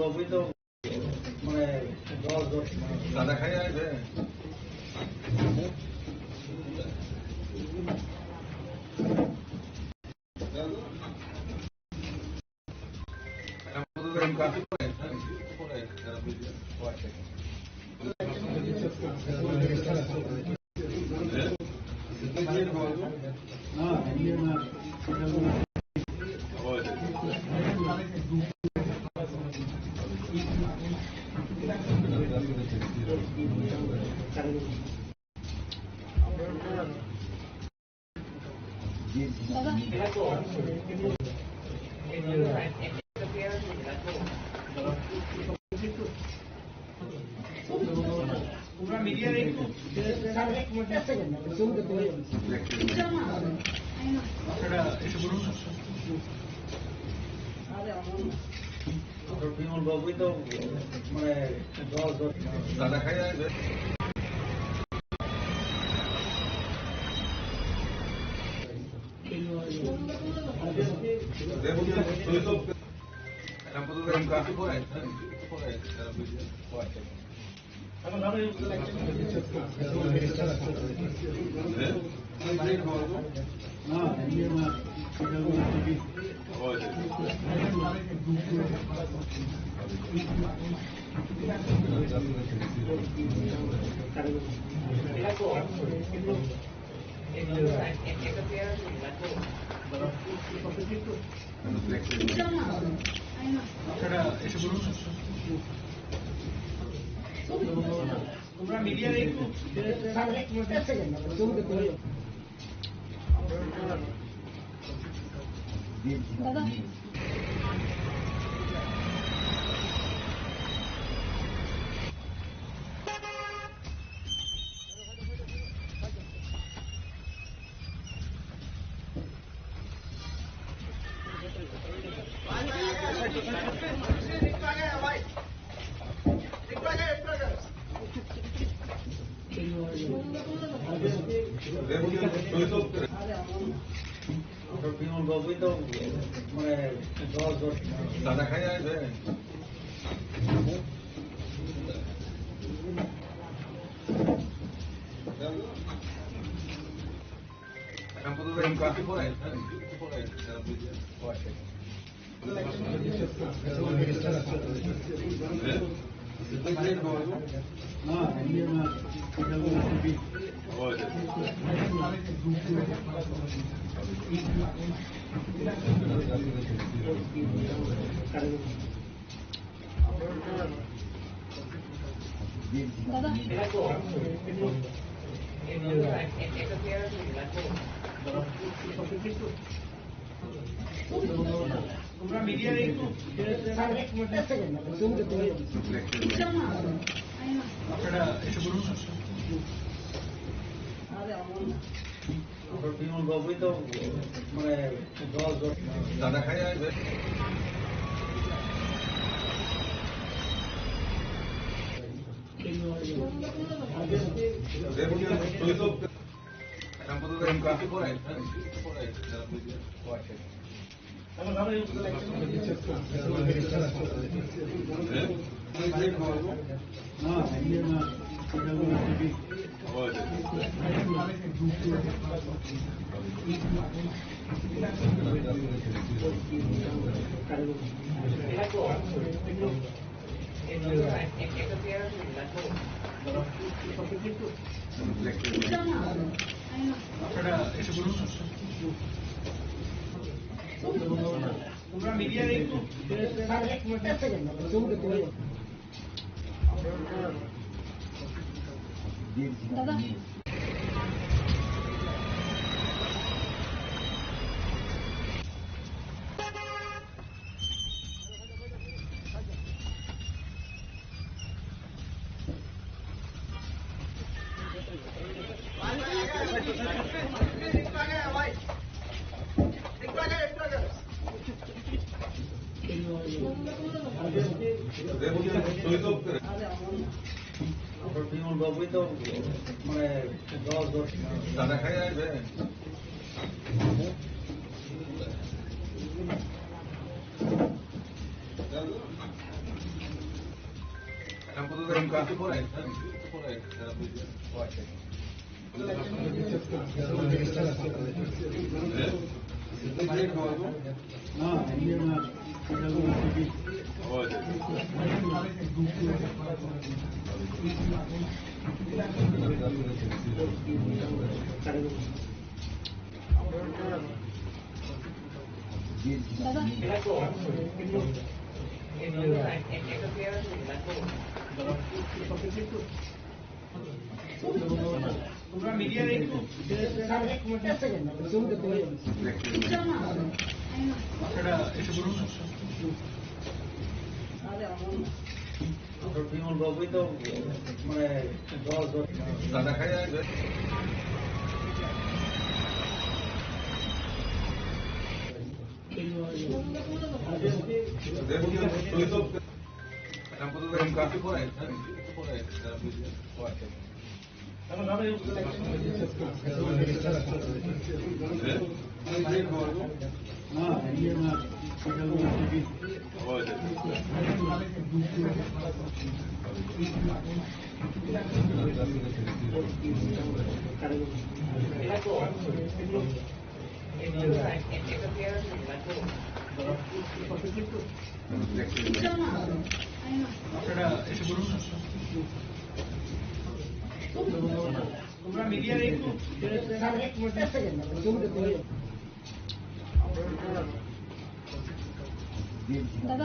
বাবুই তো মানে দাদা খাই আসবে মিডিয়া বিমল বাবুই তো মানে দাদা খাই আসবে তোমরা মিডিয়া একটু দাদা বিমল বাবুই তো মানে দাদা খাই আসবে তোমরা মিডিয়া একটু বিমল বাবুই তো মানে দাদা খাই আসবে তোমরা মিডিয়া একটু দাদা বিমল বাবুই তো মানে দাদা খাই আসবে তোমরা মিডিয়ার একটু আপনারা এসে বলুন বিমল বাবুই তো মানে দাদা খাই আসবে আপনারা এসে বলুন তোমরা মিডিয়ার একটু দাদা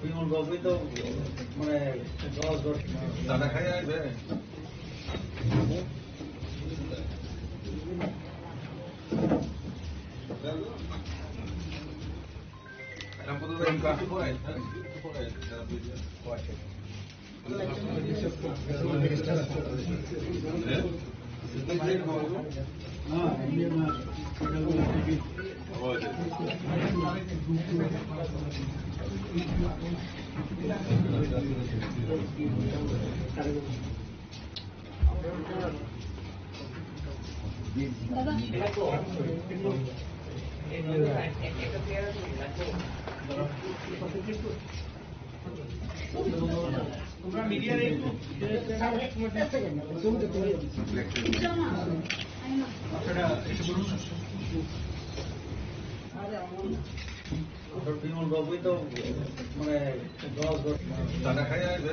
বিমল বাবুই তো মানে দাদা খাই আসবে তোমরা মিডিয়ার একটু আপনারা এসে বলুন বিমল বাবুই তো মানে দাদা খাই আসবে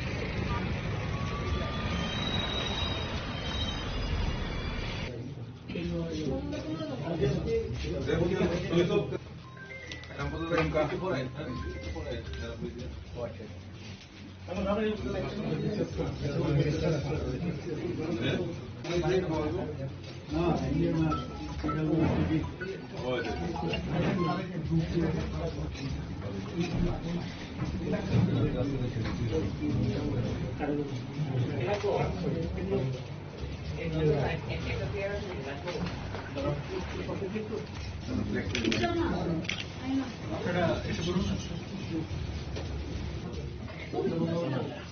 আপনারা এসে বলুন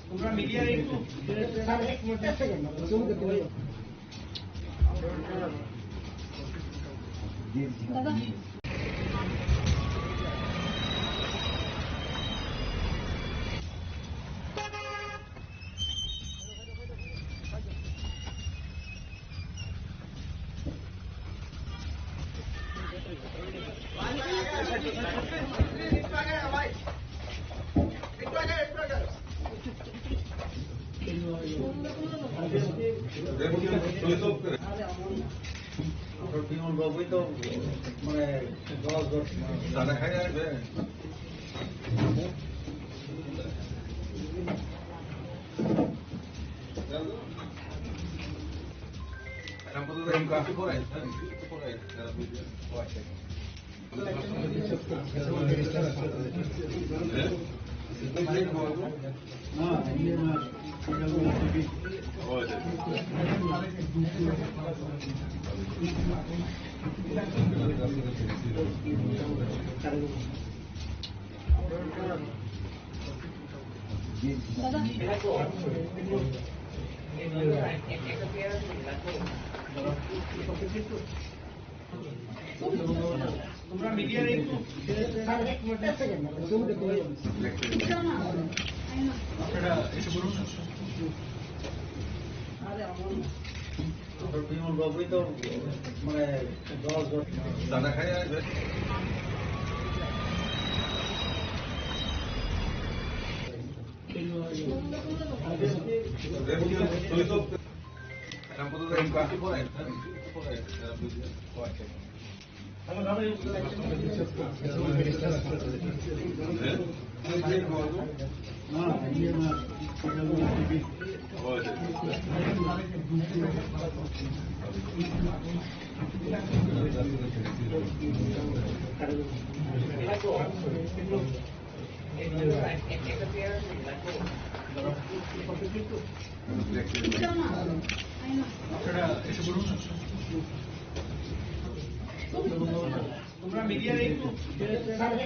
তোমরা মিডিয়ার একটু দাদা বিমল বাবুই তো মানে দাদা খাই আসবে দাদা তোমরা মিডিয়ার একটু আপনারা এসে বলুন না। বিমল বাবুই তো মানে 10 দাদা খাই আসবে। আপনারা এসে বলুন না। তোমরা মিডিয়ার একটু দাদা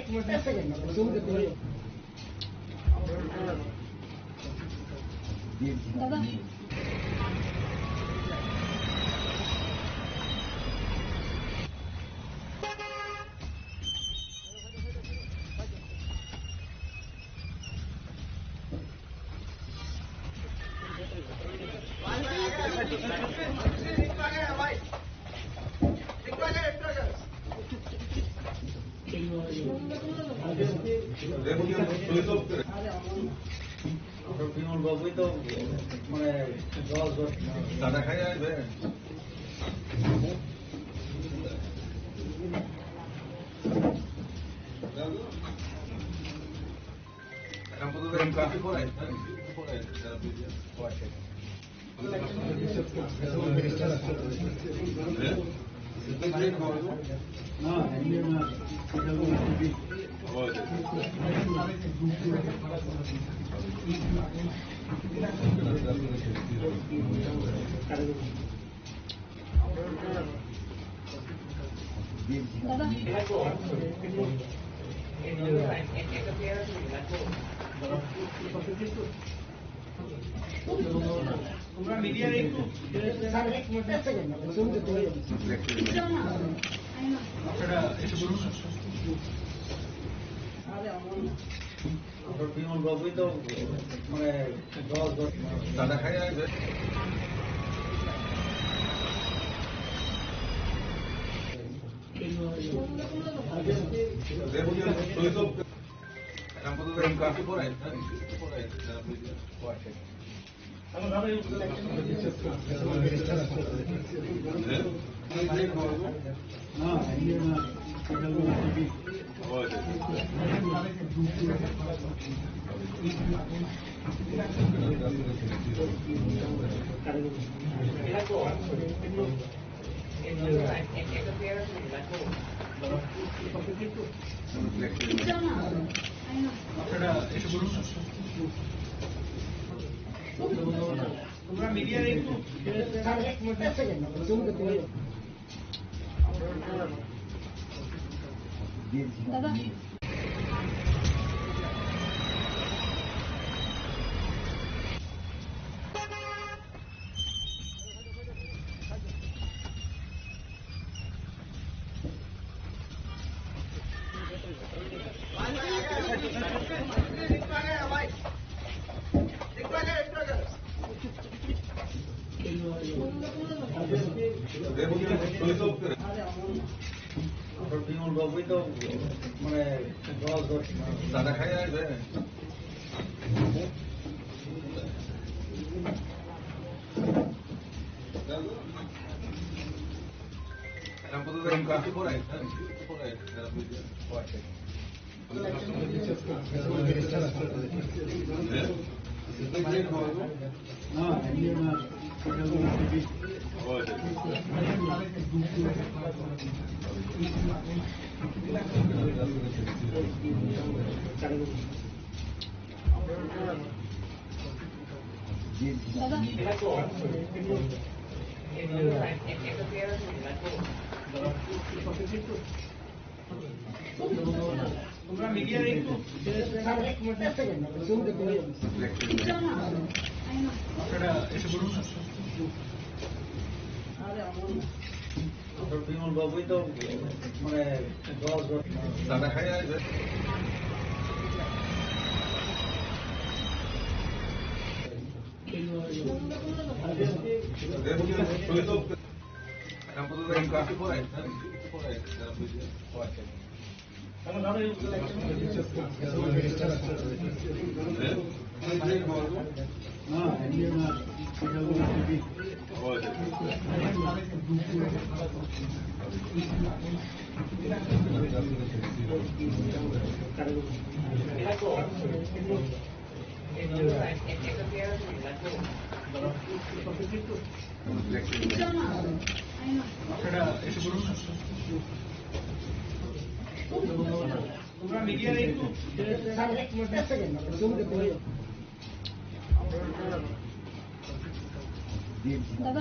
বিমল বাবুই তো মানে 10 দাদা খাই আসবে। দাদা তোমরা মিডিয়ার একটু আপনারা এসে বলুন না। বিমল বাবুই তো মানে 10 দাদা খাই আসবে। আপনারা এসে বলুন না। তোমরা মিডিয়ার একটু দাদা বিমল বাবুই তো মানে 10 দাদা খাই আসবে। দাদা তোমরা মিডিয়ার একটু আপনারা এসে বলুন না বিমল বাবুই তো মানে দাদা খাই আসবে আপনারা এসে বলুন না তোমরা মিডিয়ার একটু দাদা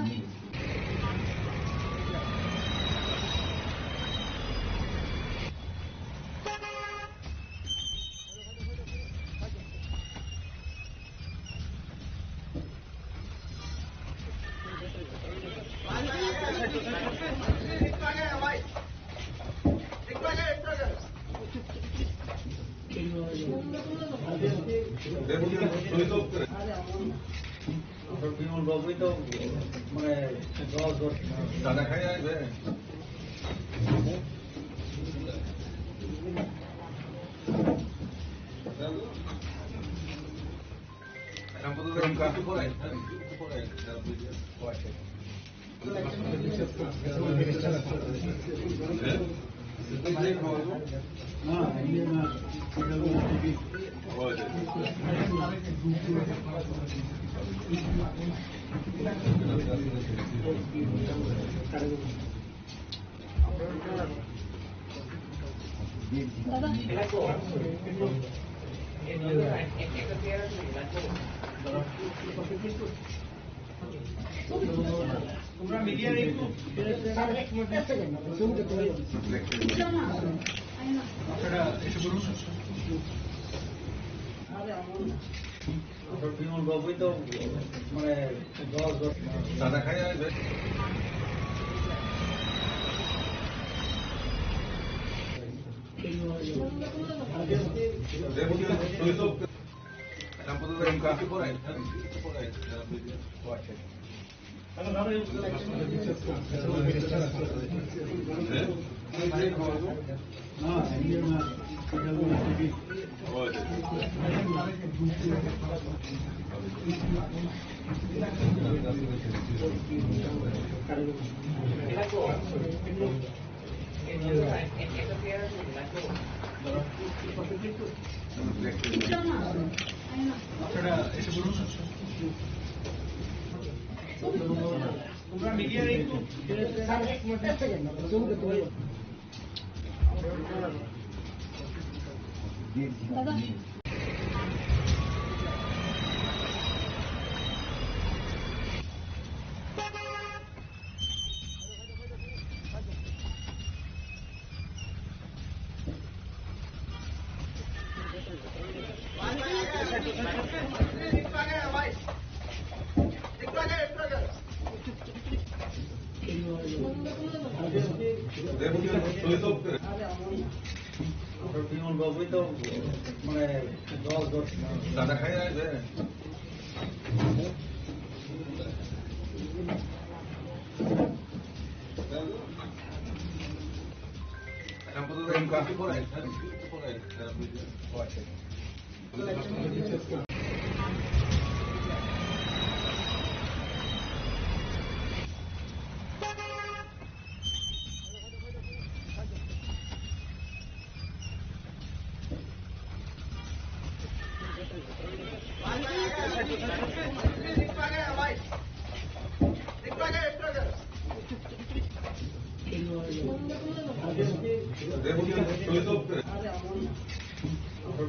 বিমল বাবুই তো মানে দাদা খাই আসবে দাদা তোমরা মিডিয়ার একটু আপনারা এসে বলুন না বিমল বাবুই তো মানে দাদা খাই আসবে আপনারা এসে বলুন না তোমরা মিডিয়ার একটু দাদা বিমল বাবুই তো মানে দাদা খাই আসবে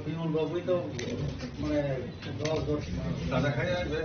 বিমল বাবুই তো মানে 10 দাদা খাই আসবে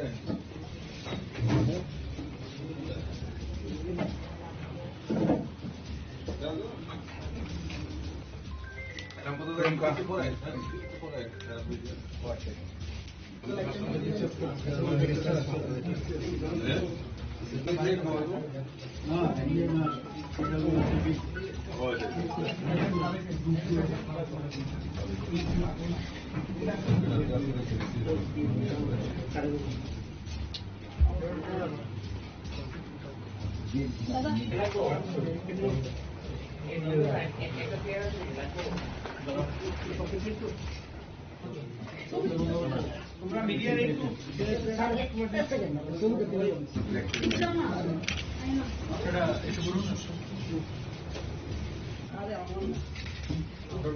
তোমরা মিডিয়ার একটু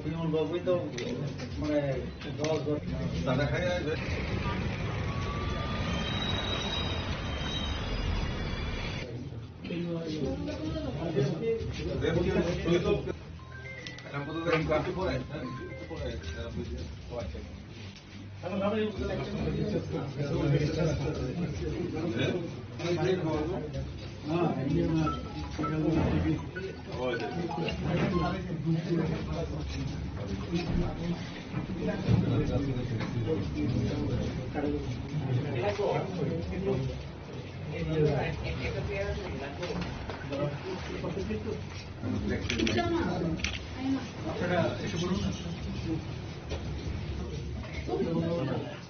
বিমল বাবুই তো মানে 10 দাদা খাই আসবে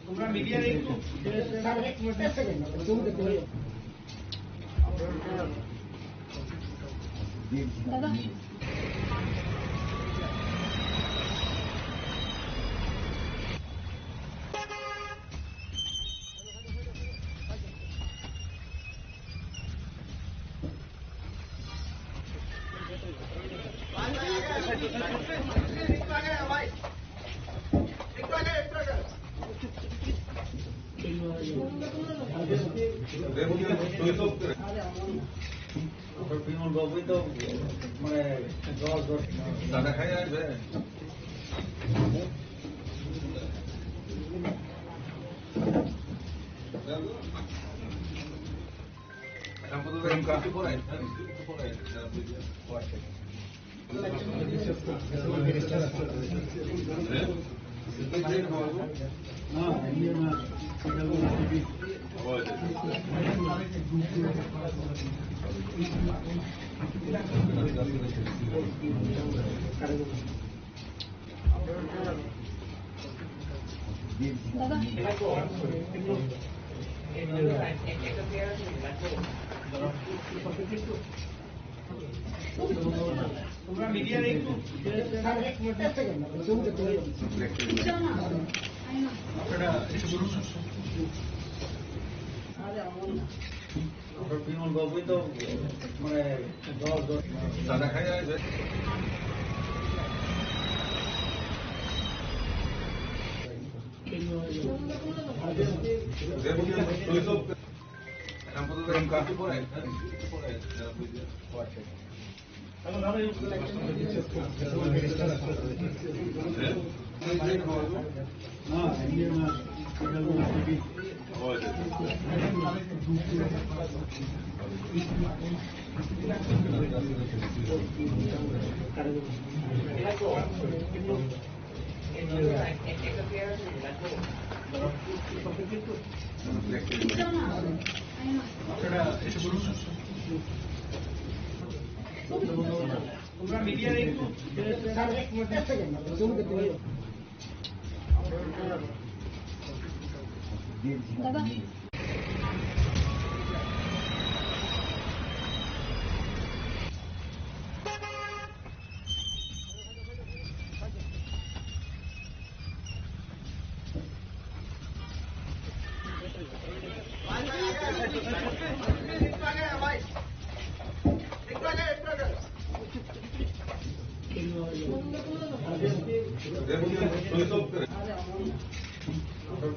তোমরা মিডিয়ার একটু দাদা বিমল বাবুই তো মানে 10 দাদা খাই আসবে দাদা তোমরা মিডিয়ার একটু বিমল বাবুই তো মানে 10 দাদা খাই আসবে তোমরা মিডিয়ার একটু দাদা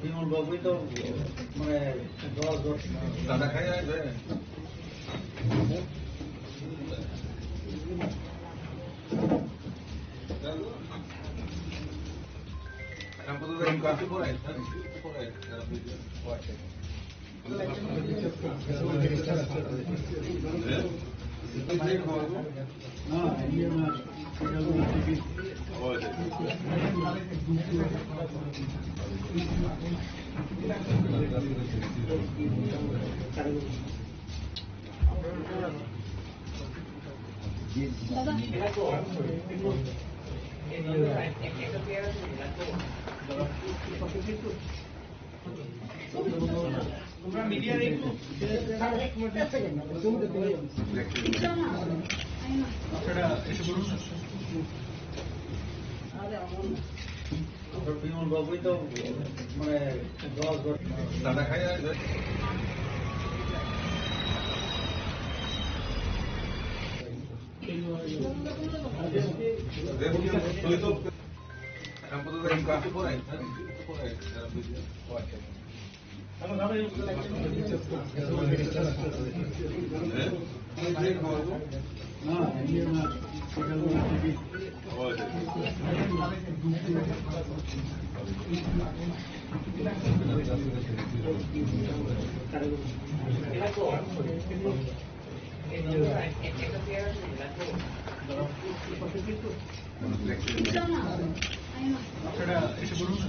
বিমল বাবুই তো মানে 10 দাদা খাই আসবে দাদা তোমরা মিডিয়ার একটু আপনারা এসে বলুন না। বিমল বাবুই তো মানে 10 দাদা খাই আসবে। আপনারা এসে বলুন না।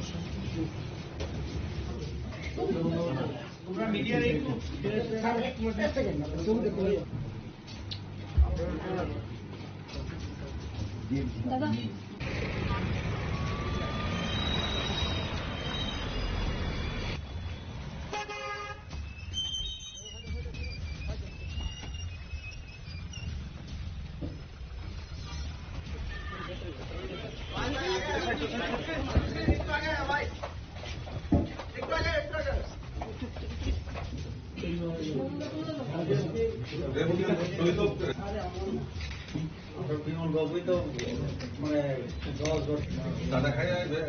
তোমরা মিডিয়ার একটু দাদা বিমল বাবুই তো মানে 10 দাদা খাই আসবে।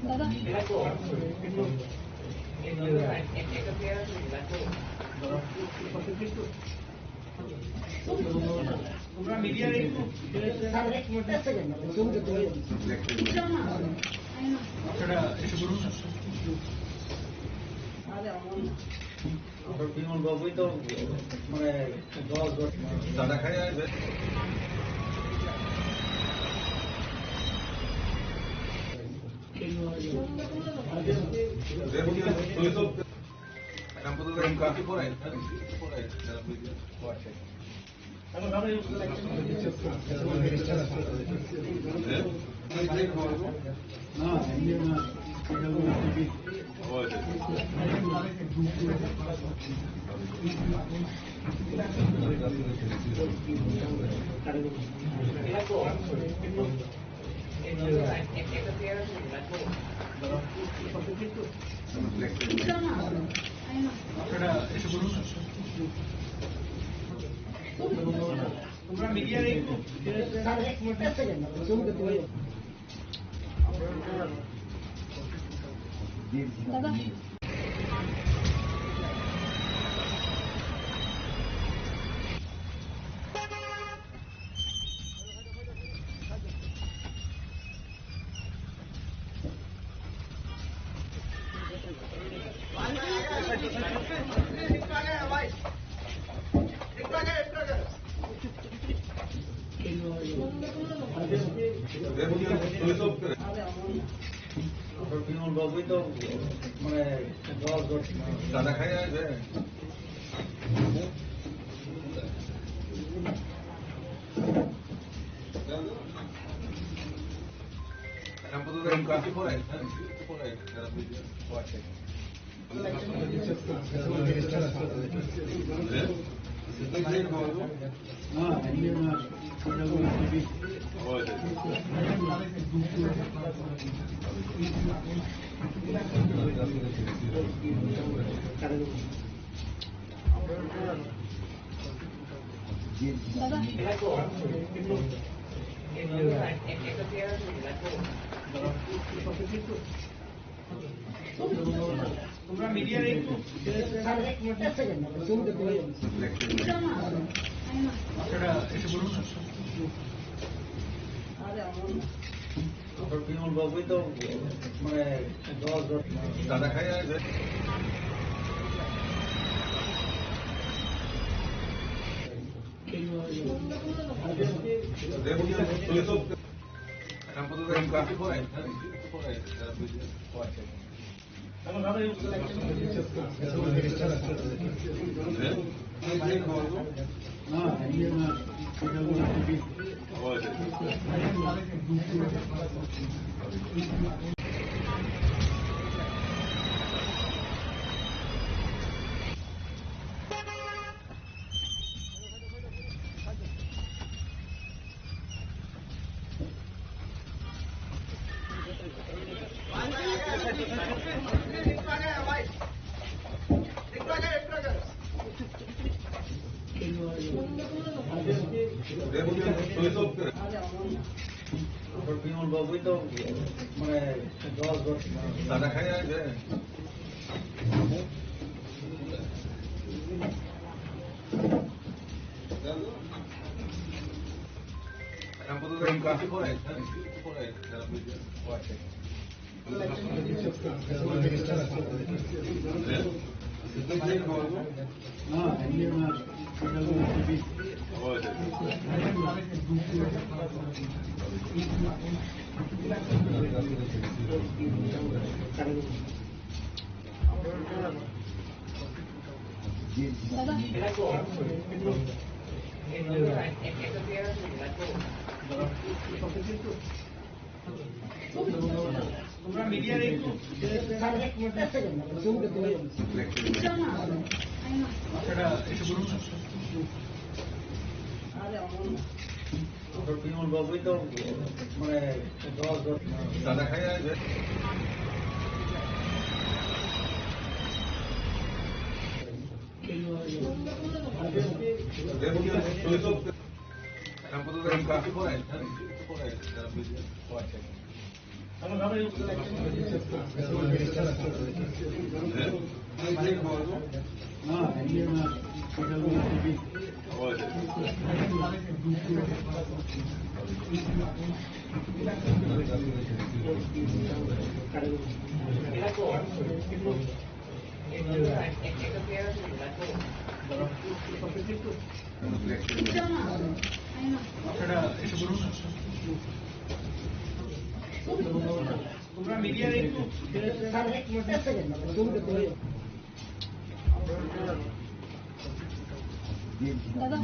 দাদা তোমরা মিডিয়ার একটু আপনারা এসে বলুন না। বিমল বাবুই তো মানে 10 দাদা খাই আসবে। আপনারা এসে বলুন না। তোমরা মিডিয়ার একটু দাদা বিমল বাবুই তো মানে 10 দাদা খাই আসবে। দাদা তোমরা মিডিয়ার একটু আপনারা এসে বলুন না। বিমল বাবুই তো মানে দাদা খাই আছে। বিমল বাবুই তো মানে দাদা খাই আছে। দাদা তোমরা মিডিয়ার একটু আপনারা এসে বলুন না। বিমল বাবুই তো মানে দাদা খাই আছে। আপনারা এসে বলুন না। তোমরা মিডিয়ার একটু দাদা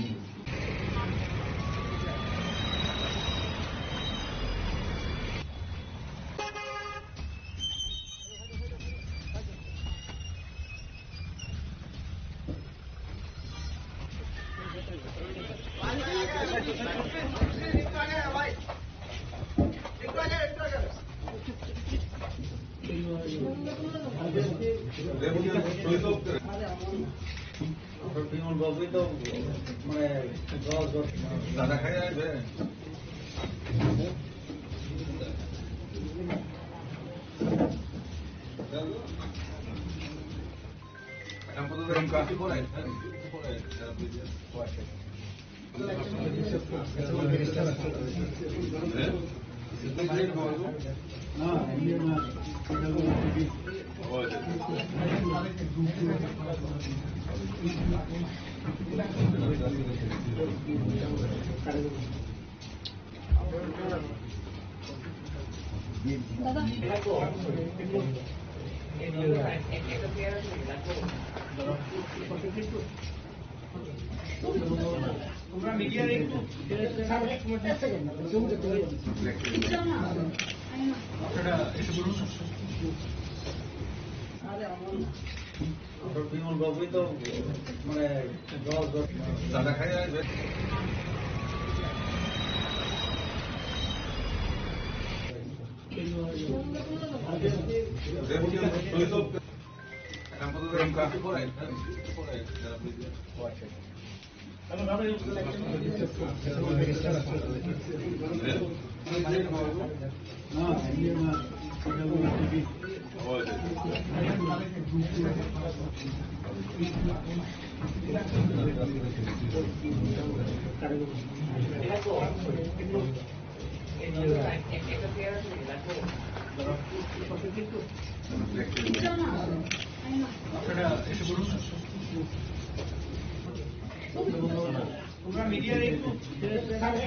বিমল বাবুই তো মানে দাদা খাই আছে। দাদা তোমরা মিডিয়ার একটু আপনারা এসে বলুন না। বিমল বাবুই তো মানে দাদা খাই আছে। আপনারা এসে বলুন না। তোমরা মিডিয়ার একটু দাদা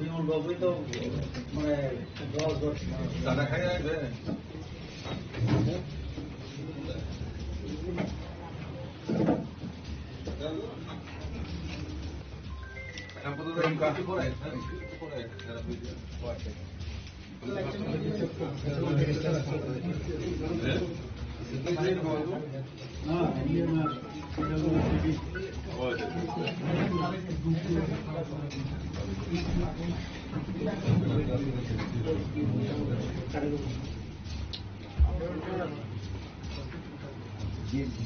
বিমল বাবুই তো মানে দাদা খাই আসবে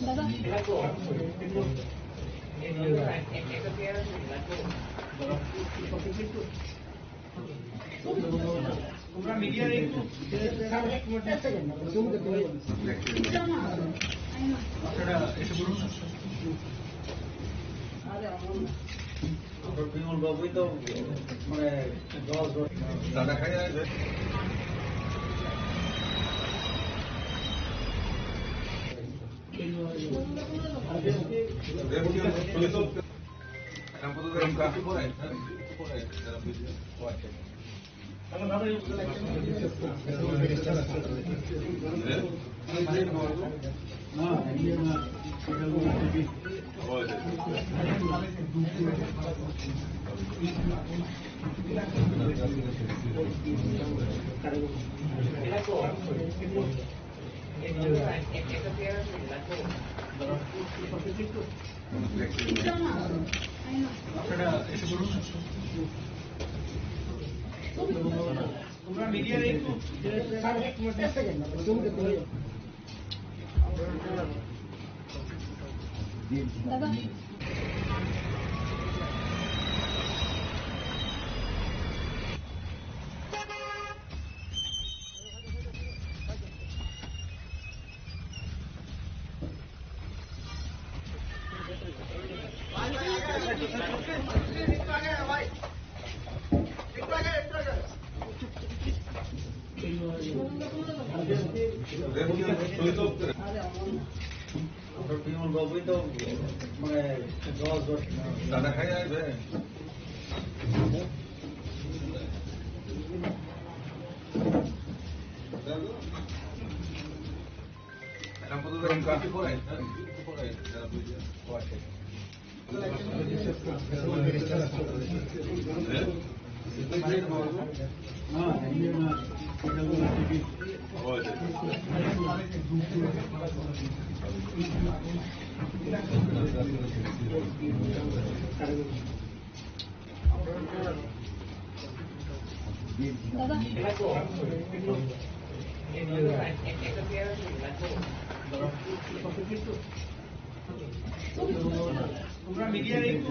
দাদা তোমরা মিডিয়ার একটু আপনারা এসে বলুন না। বিমল বাবুই তো মানে দাদা খাই আসবে আপনারা এসে বলুন না। তোমরা মিডিয়ার একটু দাদা বিমল বাবুই তো মানে দাদা খাই আসবে দাদা তোমরা মিডিয়ার একটু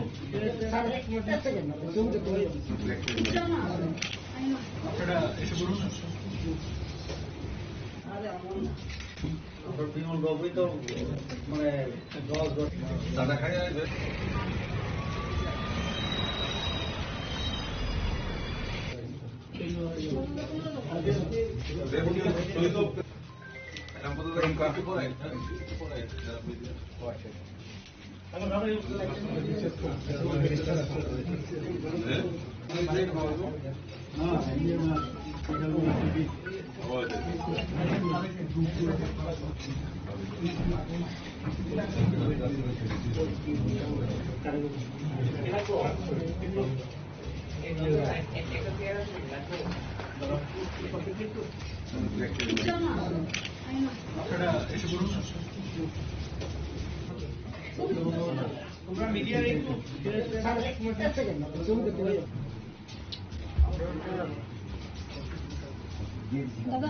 আপনারা এসে বলুন না। বিমল বাবুই তো মানে দাদা খাই আসবে আপনারা এসে বলুন তোমরা মিডিয়ার একটু দাদা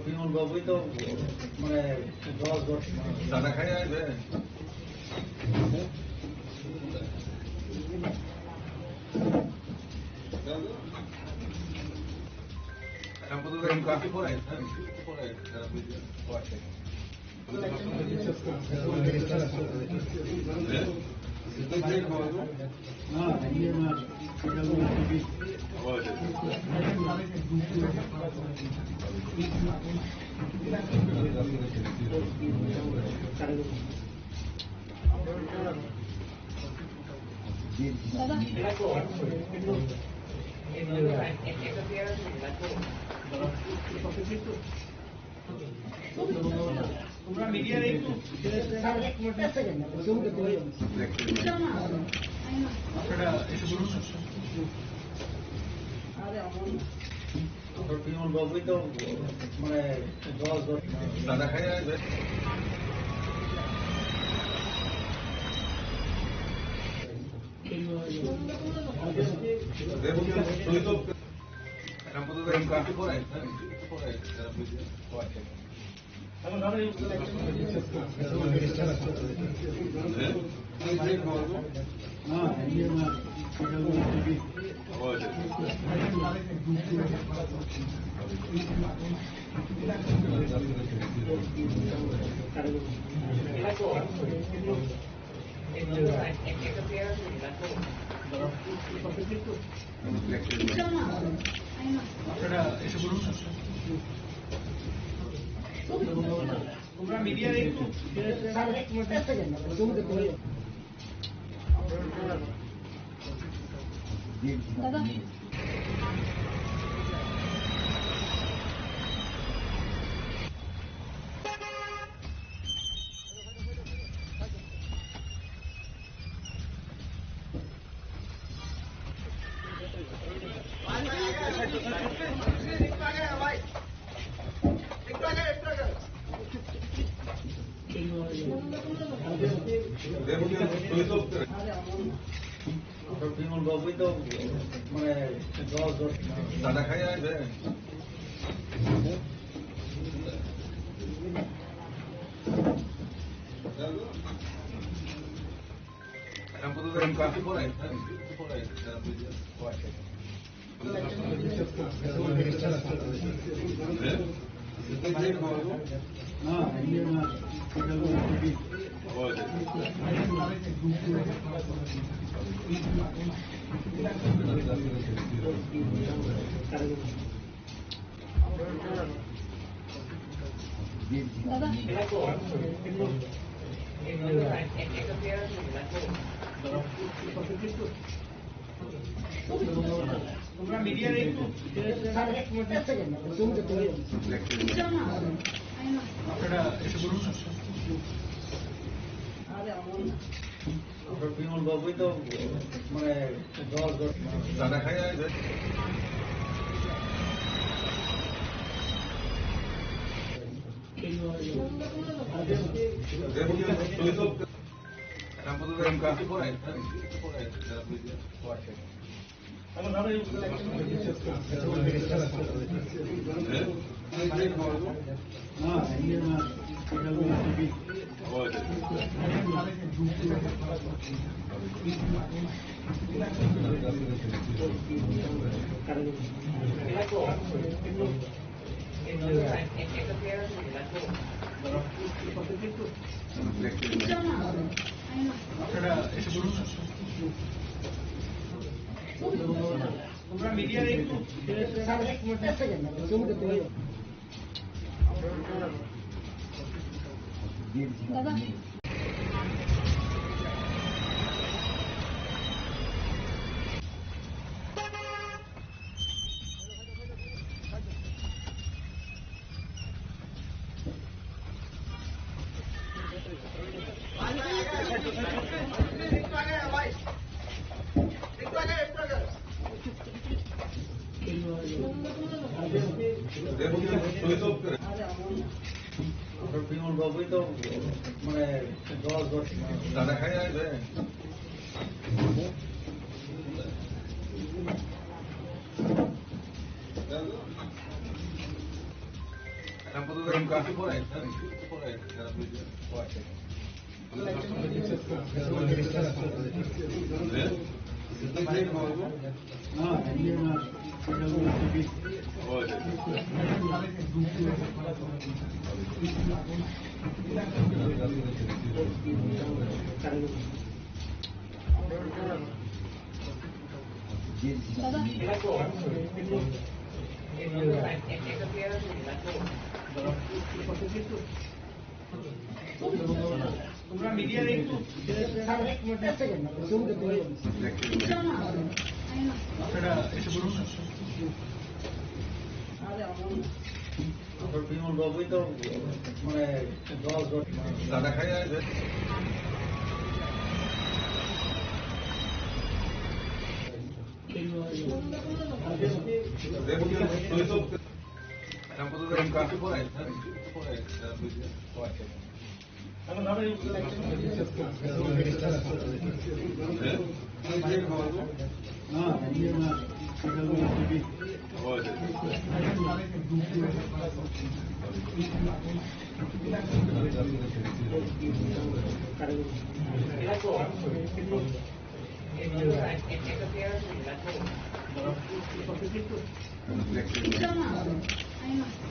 বিমল বাবুই তো মানে দশ দাদা খাই আসবে কাফি পড়াই দাদা তোমরা মিডিয়ার একটু আপনারা এসে বলুন বিমল বাবুই তো মানে দশ দাদা খাই আসবে কাফি পড়াই আপনারা এসে বলুন তোমরা মিডিয়ার একটু দাদা বিমল বাবুই তো মানে দশ দাদা খাই আসবে কাফি পড়াই দাদা তোমরা মিডিয়ার একটু আপনারা এসে বলুন বিমল বাবুই তো মানে দশ দাদা খাই আসবে কাফি পড়াই আপনারা এসে বলুন না। তোমরা মিডিয়া একটু দাদা বিমল বাবুই তো মানে 10 দাদা খাই আসবে দাদা তোমরা মিডিয়া একটু আপনারা এসে বলুন না। বিমল বাবুই তো মানে 10 দাদা খাই আসবে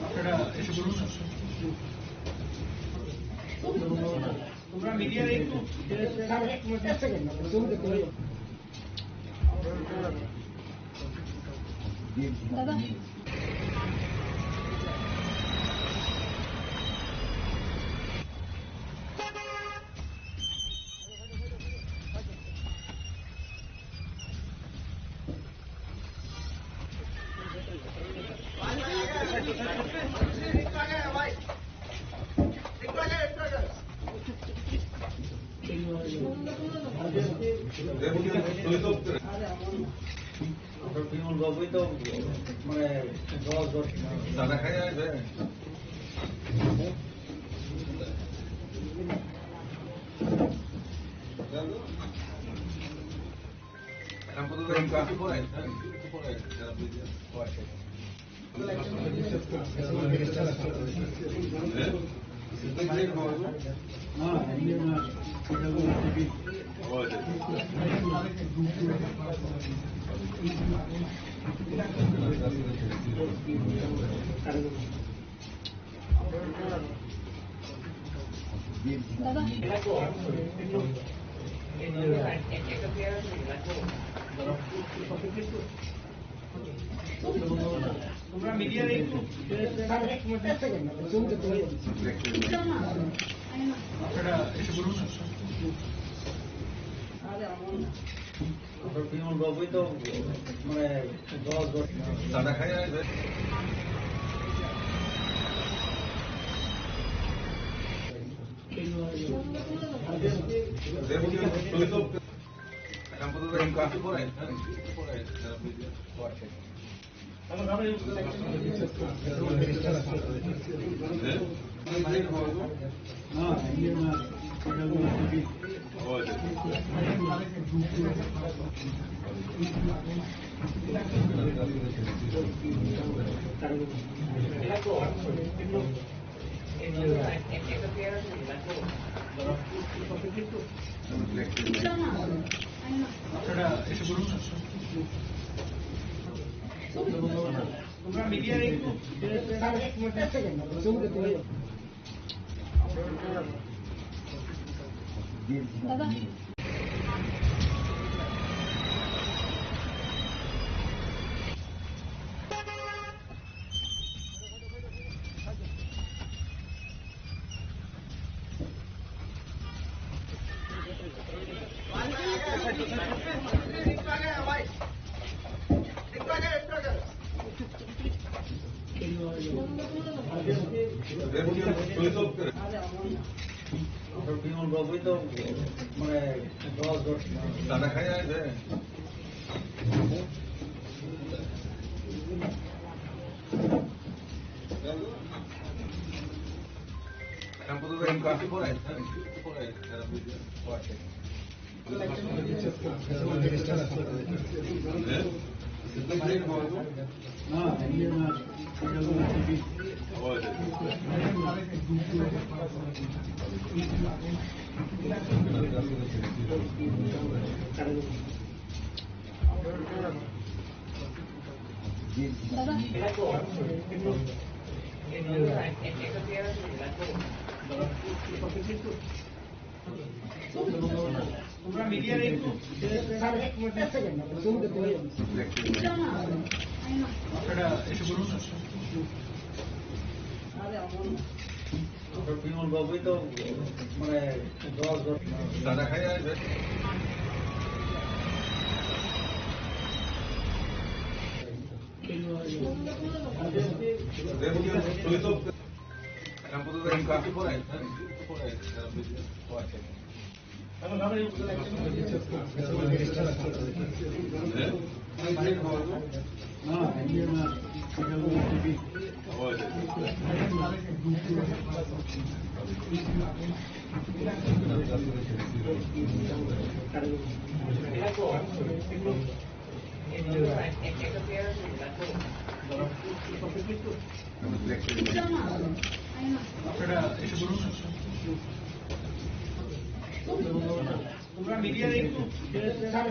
আপনারা এসে বলুন না। তোমরা মিডিয়া একটু দাদা বিমল বাবুই তো মানে 10 দাদা খাই আসবে দাদা তোমরা মিডিয়া একটু আপনারা এসে বলুন না। বিমল বাবুই তো মানে 10 দাদা খাই আসবে আপনারা এসে বলুন না। তোমরা মিডিয়ার একটু দাদা বিমল বাবুই তো মানে দশ দাদা খাই আছে দাদা তোমরা মিডিয়ার একটু আপনারা এসে বলুন বিমল বাবুই তো মানে দশ দাদা খাই আসবে আপনারা এসে বলুন তোমরা মিডিয়ার একটু দাদা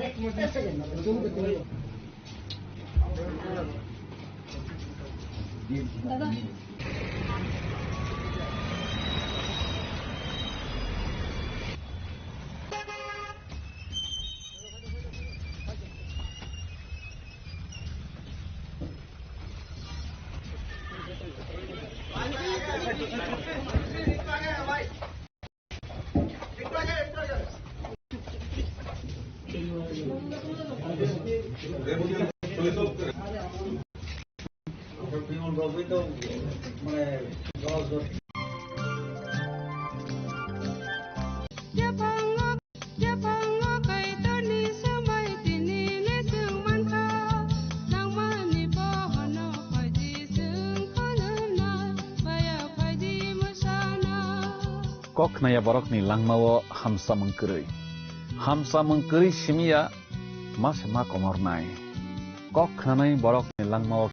বিমল বাবুই তো মানে দশ kok naya borok ni langmawo hamsa mengkeri simia mas ma komor nai kok nanai borok ni langmawo